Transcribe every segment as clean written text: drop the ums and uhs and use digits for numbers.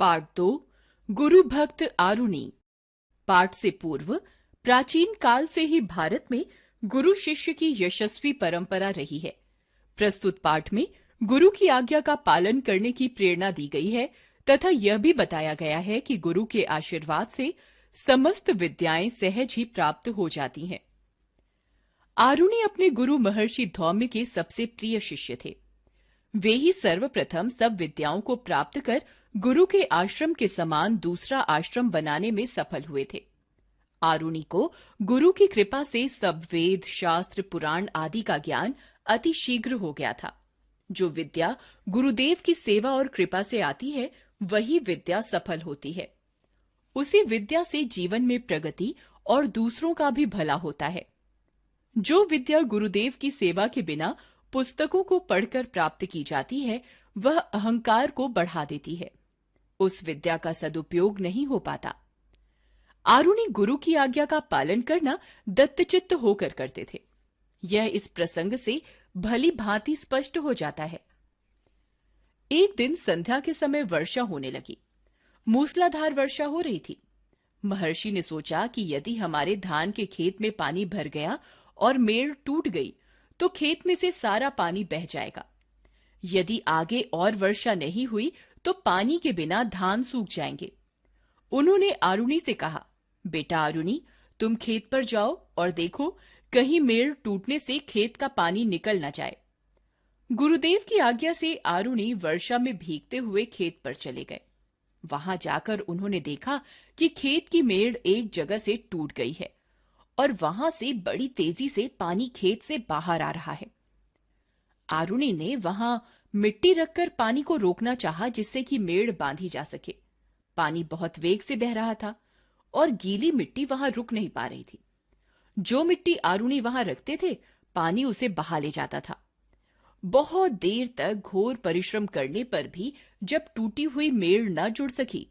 पाठ 2 गुरु भक्त आरुणि। पाठ से पूर्व प्राचीन काल से ही भारत में गुरु शिष्य की यशस्वी परंपरा रही है। प्रस्तुत पाठ में गुरु की आज्ञा का पालन करने की प्रेरणा दी गई है तथा यह भी बताया गया है कि गुरु के आशीर्वाद से समस्त विद्याएं सहज ही प्राप्त हो जाती हैं। आरुणि अपने गुरु महर्षि धौम्य के सबसे प्रिय शिष्य थे। वे ही सर्वप्रथम सब विद्याओं को प्राप्त कर गुरु के आश्रम के समान दूसरा आश्रम बनाने में सफल हुए थे। आरुणि को गुरु की कृपा से सब वेद, शास्त्र, पुराण आदि का ज्ञान अति शीघ्र हो गया था। जो विद्या गुरुदेव की सेवा और कृपा से आती है, वही विद्या सफल होती है। उसी विद्या से जीवन में प्रगति और दूसरों का भी भला होता है। जो विद्या गुरुदेव की सेवा के बिना पुस्तकों को पढ़कर प्राप्त की जाती है, वह अहंकार को बढ़ा देती है। उस विद्या का सदुपयोग नहीं हो पाता। आरुणि गुरु की आज्ञा का पालन करना दत्तचित्त होकर करते थे। यह इस प्रसंग से भली भांति स्पष्ट हो जाता है। एक दिन संध्या के समय वर्षा होने लगी। मूसलाधार वर्षा हो रही थी। महर्षि ने सोचा कि यदि हमारे धान के खेत में पानी भर गया और मेड़ टूट गई तो खेत में से सारा पानी बह जाएगा। यदि आगे और वर्षा नहीं हुई तो पानी के बिना धान सूख जाएंगे। उन्होंने आरुणि से कहा, बेटा आरुणि, तुम खेत पर जाओ और देखो कहीं मेड़ टूटने से खेत का पानी निकल न जाए। गुरुदेव की आज्ञा से आरुणि वर्षा में भीगते हुए खेत पर चले गए। वहां जाकर उन्होंने देखा कि खेत की मेड़ एक जगह से टूट गई है और वहां से बड़ी तेजी से पानी खेत से बाहर आ रहा है। आरुणि ने वहां मिट्टी रखकर पानी को रोकना चाहा, जिससे कि मेड़ बांधी जा सके। पानी बहुत वेग से बह रहा था और गीली मिट्टी वहां रुक नहीं पा रही थी। जो मिट्टी आरुणि वहां रखते थे, पानी उसे बहा ले जाता था। बहुत देर तक घोर परिश्रम करने पर भी जब टूटी हुई मेड़ न जुड़ सकी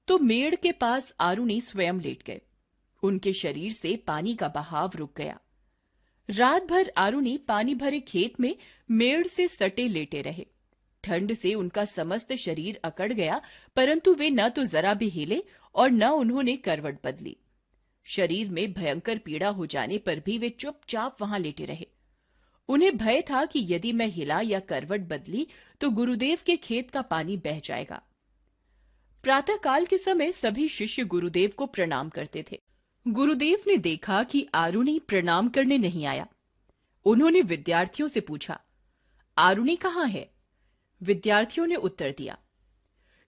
तो मेड़ के पास आरुणि स्वयं लेट गए। उनके शरीर से पानी का बहाव रुक गया। रात भर आरुणि पानी भरे खेत में मेड़ से सटे लेटे रहे। ठंड से उनका समस्त शरीर अकड़ गया, परंतु वे न तो जरा भी हिले और न उन्होंने करवट बदली। शरीर में भयंकर पीड़ा हो जाने पर भी वे चुपचाप वहां लेटे रहे। उन्हें भय था कि यदि मैं हिला या करवट बदली तो गुरुदेव के खेत का पानी बह जाएगा। प्रातःकाल के समय सभी शिष्य गुरुदेव को प्रणाम करते थे। गुरुदेव ने देखा कि आरुणि प्रणाम करने नहीं आया। उन्होंने विद्यार्थियों से पूछा, आरुणि कहाँ है? विद्यार्थियों ने उत्तर दिया,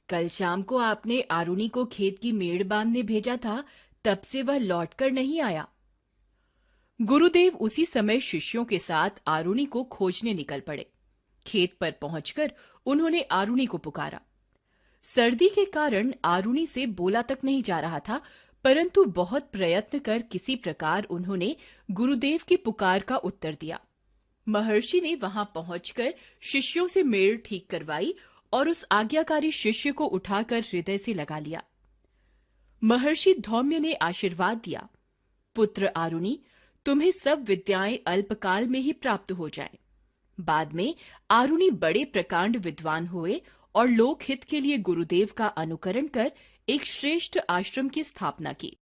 कल शाम को आपने आरुणि को खेत की मेड़ बांधने भेजा था, तब से वह लौटकर नहीं आया। गुरुदेव उसी समय शिष्यों के साथ आरुणि को खोजने निकल पड़े। खेत पर पहुंचकर उन्होंने आरुणि को पुकारा। सर्दी के कारण आरुणि से बोला तक नहीं जा रहा था, परंतु बहुत प्रयत्न कर किसी प्रकार उन्होंने गुरुदेव की पुकार का उत्तर दिया। महर्षि ने वहां पहुंचकर शिष्यों से मेड़ ठीक करवाई और उस आज्ञाकारी शिष्य को उठाकर हृदय से लगा लिया। महर्षि धौम्य ने आशीर्वाद दिया, पुत्र आरुणि, तुम्हें सब विद्याएं अल्पकाल में ही प्राप्त हो जाएं। बाद में आरुणि बड़े प्रकांड विद्वान हुए और लोकहित के लिए गुरुदेव का अनुकरण कर एक श्रेष्ठ आश्रम की स्थापना की।